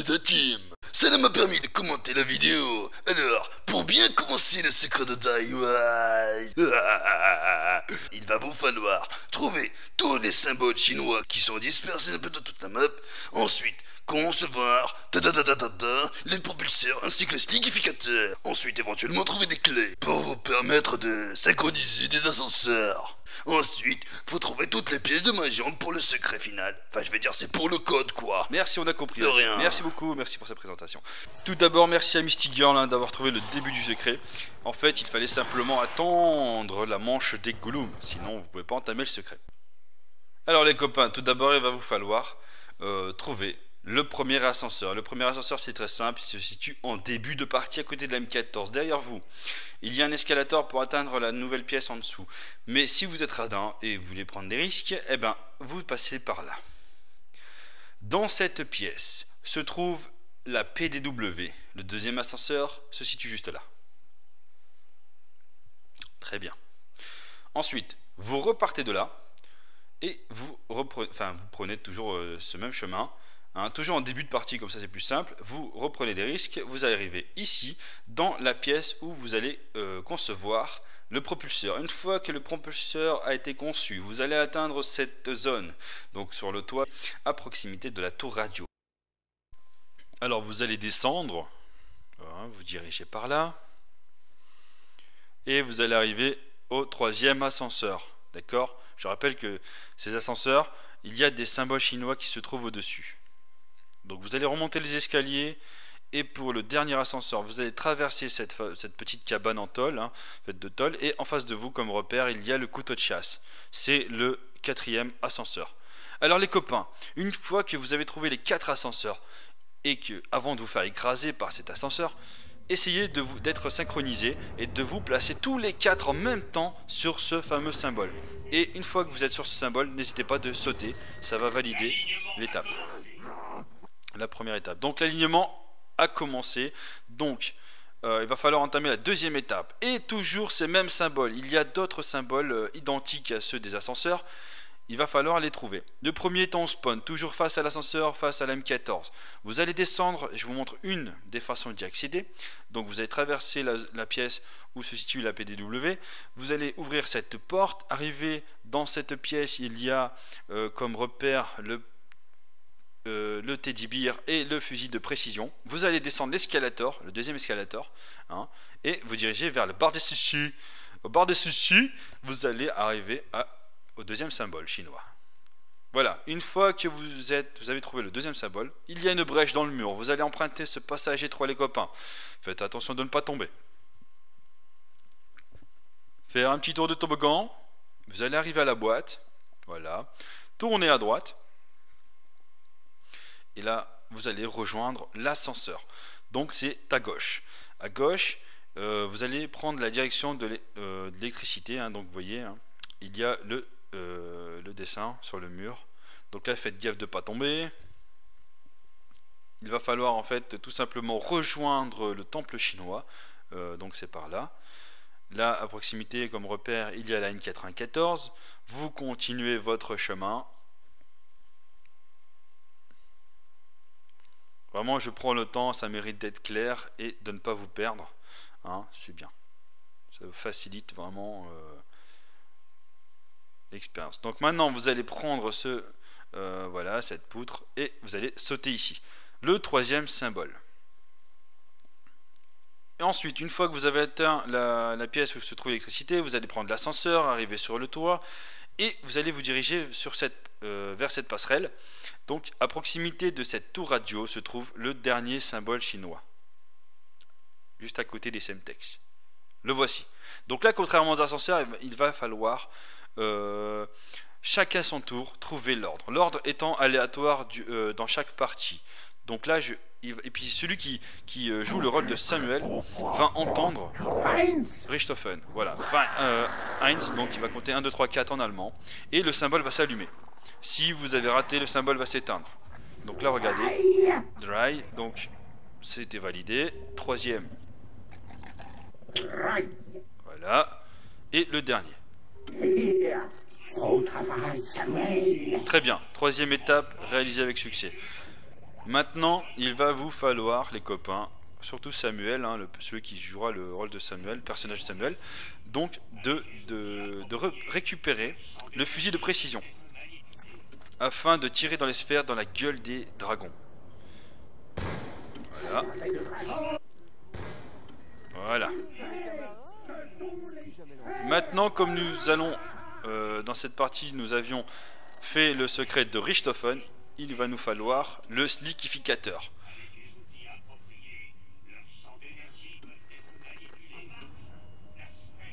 les intimes. Cela m'a permis de commenter la vidéo. Alors, pour bien commencer le secret de Taiwan, il va vous falloir trouver tous les symboles chinois qui sont dispersés un peu dans toute la map. Ensuite, concevoir les propulseurs ainsi que les liquificateurs. Ensuite, éventuellement trouver des clés pour vous permettre de synchroniser des ascenseurs. Ensuite, faut trouver toutes les pièces de Mahjong pour le secret final. Enfin, je vais dire, c'est pour le code, quoi. Merci, on a compris. De rien. Merci beaucoup, merci pour cette présentation. Tout d'abord, merci à Mystic Girl d'avoir trouvé le début du secret. En fait, il fallait simplement attendre la manche des Gollum, sinon vous pouvez pas entamer le secret. Alors les copains, tout d'abord, il va vous falloir trouver le premier ascenseur. Le premier ascenseur, c'est très simple, il se situe en début de partie à côté de la M14. Derrière vous, il y a un escalator pour atteindre la nouvelle pièce en dessous. Mais si vous êtes radin et vous voulez prendre des risques, eh ben, vous passez par là. Dans cette pièce se trouve la PDW. Le deuxième ascenseur se situe juste là. Très bien. Ensuite, vous repartez de là et vous prenez toujours ce même chemin. Toujours en début de partie, comme ça c'est plus simple, vous reprenez des risques, vous arrivez ici, dans la pièce où vous allez concevoir le propulseur. Une fois que le propulseur a été conçu, vous allez atteindre cette zone, donc sur le toit, à proximité de la tour radio. Alors vous allez descendre, vous dirigez par là, et vous allez arriver au troisième ascenseur, d'accord? Je rappelle que ces ascenseurs, il y a des symboles chinois qui se trouvent au-dessus. Donc vous allez remonter les escaliers et pour le dernier ascenseur, vous allez traverser cette petite cabane en tôle, faite de tôle, et en face de vous, comme repère, il y a le couteau de chasse. C'est le quatrième ascenseur. Alors les copains, une fois que vous avez trouvé les 4 ascenseurs et que, avant de vous faire écraser par cet ascenseur, essayez d'être synchronisé et de vous placer tous les 4 en même temps sur ce fameux symbole. Et une fois que vous êtes sur ce symbole, n'hésitez pas de sauter, ça va valider l'étape. La première étape. Donc l'alignement a commencé. Donc il va falloir entamer la deuxième étape. Et toujours ces mêmes symboles. Il y a d'autres symboles identiques à ceux des ascenseurs. Il va falloir les trouver. Le premier est en spawn, toujours face à l'ascenseur, face à la M14. Vous allez descendre, je vous montre une des façons d'y accéder. Donc vous allez traverser la pièce où se situe la PDW. Vous allez ouvrir cette porte. Arriver dans cette pièce, il y a comme repère le teddy bear et le fusil de précision. Vous allez descendre l'escalator, le deuxième escalator, et vous dirigez vers le bar des sushis. Au bar des sushis, vous allez arriver au deuxième symbole chinois. Voilà, une fois que vous avez trouvé le deuxième symbole, il y a une brèche dans le mur. Vous allez emprunter ce passage étroit, les copains. Faites attention de ne pas tomber. Faire un petit tour de toboggan. Vous allez arriver à la boîte. Voilà. Tournez à droite. Et là, vous allez rejoindre l'ascenseur. Donc, c'est à gauche. À gauche, vous allez prendre la direction de l'électricité. Donc, vous voyez, il y a le dessin sur le mur. Donc là, faites gaffe de ne pas tomber. Il va falloir, en fait, tout simplement rejoindre le temple chinois. Donc, c'est par là. Là, à proximité, comme repère, il y a la N94. Vous continuez votre chemin. Vraiment, je prends le temps, ça mérite d'être clair et de ne pas vous perdre. C'est bien. Ça facilite vraiment l'expérience. Donc maintenant, vous allez prendre voilà, cette poutre et vous allez sauter ici. Le troisième symbole. Et ensuite, une fois que vous avez atteint la pièce où se trouve l'électricité, vous allez prendre l'ascenseur, arriver sur le toit et vous allez vous diriger vers cette passerelle. Donc, à proximité de cette tour radio se trouve le dernier symbole chinois, juste à côté des Semtex. Le voici. Donc là, contrairement aux ascenseurs, il va falloir chacun son tour trouver l'ordre. L'ordre étant aléatoire dans chaque partie. Donc là, et puis celui qui joue le rôle de Samuel va entendre Richthofen. Voilà. Heinz, donc il va compter 1, 2, 3, 4 en allemand. Et le symbole va s'allumer. Si vous avez raté, le symbole va s'éteindre. Donc là, regardez. Dry. Donc, c'était validé. Troisième. Voilà. Et le dernier. Très bien. Troisième étape réalisée avec succès. Maintenant, il va vous falloir, les copains, surtout Samuel, hein, celui qui jouera le rôle de Samuel, le personnage de Samuel, donc récupérer le fusil de précision afin de tirer dans les sphères dans la gueule des dragons. Voilà. Voilà. Maintenant, comme nous allons, dans cette partie, nous avions fait le secret de Richthofen, il va nous falloir le slickificateur.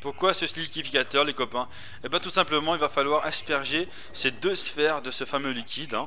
Pourquoi ce slickificateur, les copains? Eh bien tout simplement, il va falloir asperger ces deux sphères de ce fameux liquide. Hein.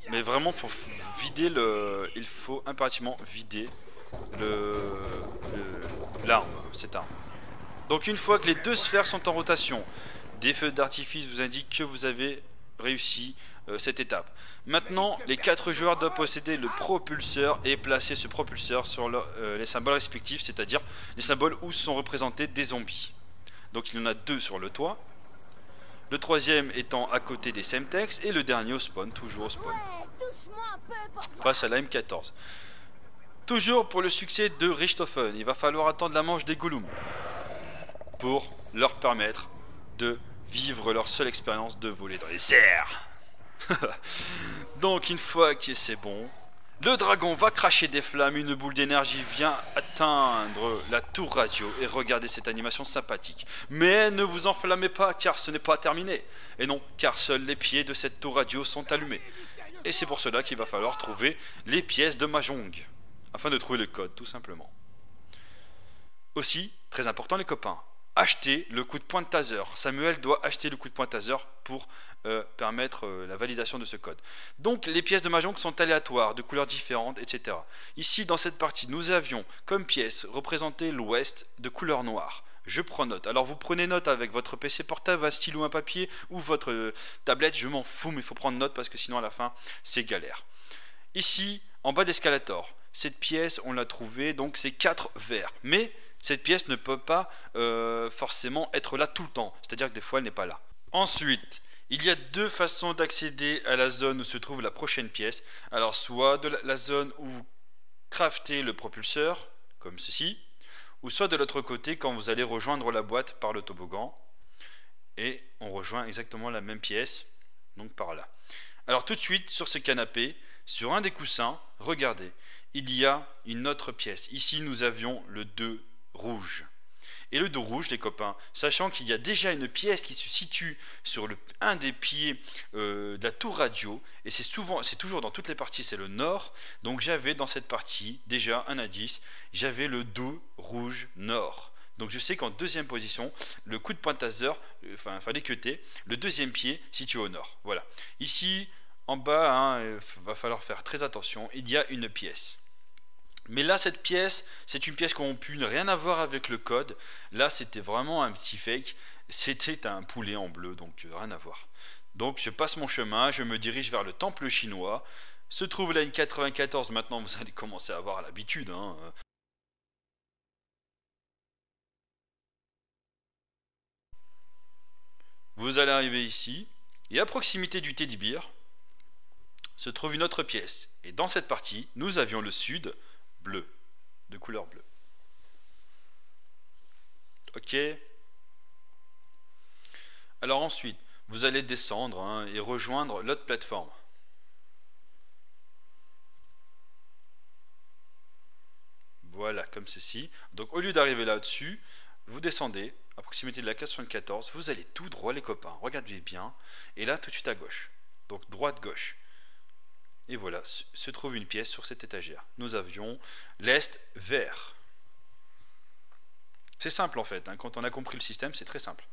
Mais vraiment, il faut impérativement vider l'arme, cette arme. Donc une fois que les deux sphères sont en rotation, des feux d'artifice vous indiquent que vous avez réussi cette étape. Maintenant, les 4 joueurs doivent posséder le propulseur et placer ce propulseur sur les symboles respectifs, c'est-à-dire les symboles où sont représentés des zombies. Donc il y en a 2 sur le toit, le troisième étant à côté des Semtex et le dernier au spawn, toujours au spawn. Face à la M14. Toujours pour le succès de Richthofen, il va falloir attendre la manche des Gollum pour leur permettre de vivre leur seule expérience de voler dans les airs. Donc une fois que c'est bon, le dragon va cracher des flammes, une boule d'énergie vient atteindre la tour radio et regardez cette animation sympathique. Mais ne vous enflammez pas car ce n'est pas terminé. Et non, car seuls les pieds de cette tour radio sont allumés. Et c'est pour cela qu'il va falloir trouver les pièces de Mahjong, afin de trouver le code tout simplement. Aussi, très important les copains, acheter le coup de poing de taser. Samuel doit acheter le coup de poing de taser pour permettre la validation de ce code. Donc les pièces de Mahjong sont aléatoires, de couleurs différentes, etc. Ici dans cette partie, nous avions comme pièce représentée l'ouest de couleur noire. Je prends note. Alors vous prenez note avec votre PC portable, un stylo, un papier ou votre tablette, je m'en fous, mais il faut prendre note parce que sinon à la fin c'est galère. Ici, en bas d'escalator, cette pièce on l'a trouvée, donc c'est 4 verts. Mais cette pièce ne peut pas forcément être là tout le temps, c'est-à-dire que des fois elle n'est pas là. Ensuite, il y a 2 façons d'accéder à la zone où se trouve la prochaine pièce. Alors soit de la zone où vous craftez le propulseur, comme ceci, ou soit de l'autre côté quand vous allez rejoindre la boîte par le toboggan. Et on rejoint exactement la même pièce, donc par là. Alors tout de suite, sur ce canapé, sur un des coussins, regardez, il y a une autre pièce. Ici, nous avions le 2 rouge. Et le 2 rouge, les copains, sachant qu'il y a déjà une pièce qui se situe sur un des pieds de la tour radio, et c'est toujours dans toutes les parties, c'est le nord, donc j'avais dans cette partie déjà un indice, j'avais le 2 rouge nord. Donc je sais qu'en deuxième position, le coup de poing de taser, enfin fallait cutter, le deuxième pied situé au nord. Voilà. Ici, en bas, hein, va falloir faire très attention, il y a une pièce. Mais là, cette pièce, c'est une pièce corrompue, rien à voir avec le code. Là, c'était vraiment un petit fake. C'était un poulet en bleu, donc rien à voir. Donc, je passe mon chemin, je me dirige vers le temple chinois. Se trouve la N94, maintenant vous allez commencer à avoir l'habitude. Hein. Vous allez arriver ici, et à proximité du Teddy Bear, se trouve une autre pièce. Et dans cette partie, nous avions le sud bleu, de couleur bleue. Ok. Alors ensuite, vous allez descendre hein, et rejoindre l'autre plateforme. Voilà, comme ceci. Donc au lieu d'arriver là-dessus, vous descendez à proximité de la case 74, vous allez tout droit les copains, regardez bien, et là tout de suite à gauche. Donc droite-gauche. Et voilà, se trouve une pièce sur cette étagère. Nous avions l'est vert. C'est simple en fait, hein. Quand on a compris le système, c'est très simple.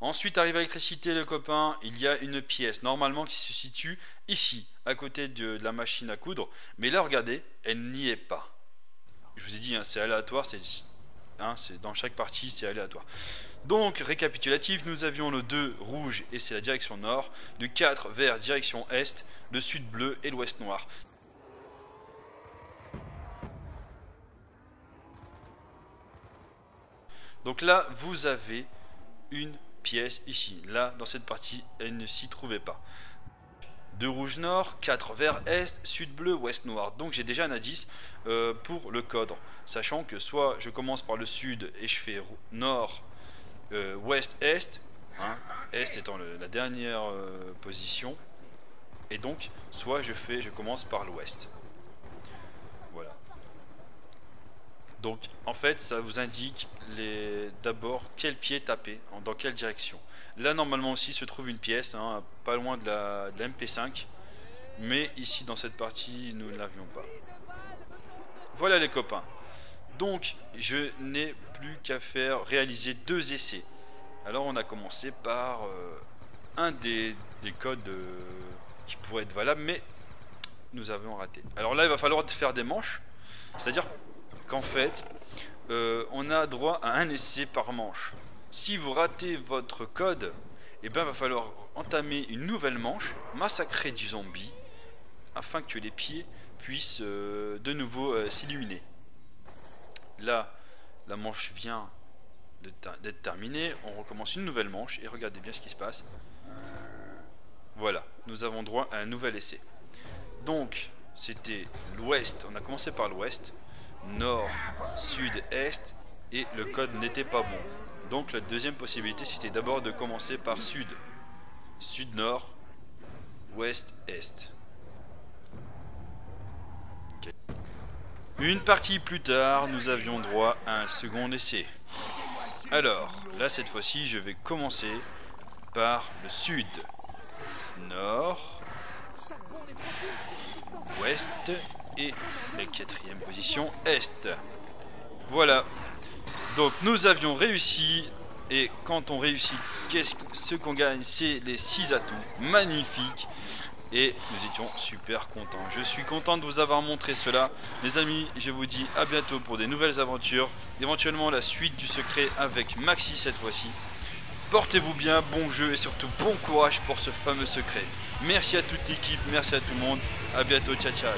Ensuite arrive à l'électricité, les copains, il y a une pièce normalement qui se situe ici, à côté de la machine à coudre. Mais là, regardez, elle n'y est pas. Je vous ai dit, hein, c'est aléatoire, c'est dans chaque partie, c'est aléatoire. Donc, récapitulatif, nous avions le 2 rouge et c'est la direction nord, le 4 vert direction est, le sud bleu et l'ouest noir. Donc là, vous avez une pièce ici. Là, dans cette partie, elle ne s'y trouvait pas. 2 rouge nord, 4 vert est, sud bleu, ouest noir. Donc j'ai déjà un indice pour le code, sachant que soit je commence par le sud et je fais nord, ouest, est, hein, est étant la dernière position, et donc soit je commence par l'ouest. Voilà. Donc en fait ça vous indique d'abord quel pied taper, dans quelle direction. Là normalement aussi se trouve une pièce, hein, pas loin de la MP5, mais ici dans cette partie nous ne l'avions pas. Voilà les copains. Donc je n'ai plus qu'à réaliser 2 essais. Alors on a commencé par un des codes qui pourrait être valable, mais nous avons raté. Alors là il va falloir faire des manches, c'est-à-dire qu'en fait on a droit à un essai par manche. Si vous ratez votre code, eh ben, va falloir entamer une nouvelle manche, massacrer du zombie, afin que les pieds puissent de nouveau s'illuminer. Là, la manche vient d'être terminée, on recommence une nouvelle manche, et regardez bien ce qui se passe. Voilà, nous avons droit à un nouvel essai. Donc, c'était l'ouest, on a commencé par l'ouest, nord, sud, est, et le code n'était pas bon. Donc la deuxième possibilité c'était d'abord de commencer par sud, sud-nord, ouest-est. Okay. Une partie plus tard, nous avions droit à un second essai. Alors, là cette fois-ci, je vais commencer par le sud, nord, ouest et la 4e position, est. Voilà. Donc nous avions réussi, et quand on réussit, ce qu'on gagne, c'est les 6 atouts, magnifiques, et nous étions super contents. Je suis content de vous avoir montré cela. Les amis, je vous dis à bientôt pour des nouvelles aventures, éventuellement la suite du secret avec Maxi cette fois-ci. Portez-vous bien, bon jeu et surtout bon courage pour ce fameux secret. Merci à toute l'équipe, merci à tout le monde, à bientôt, ciao ciao.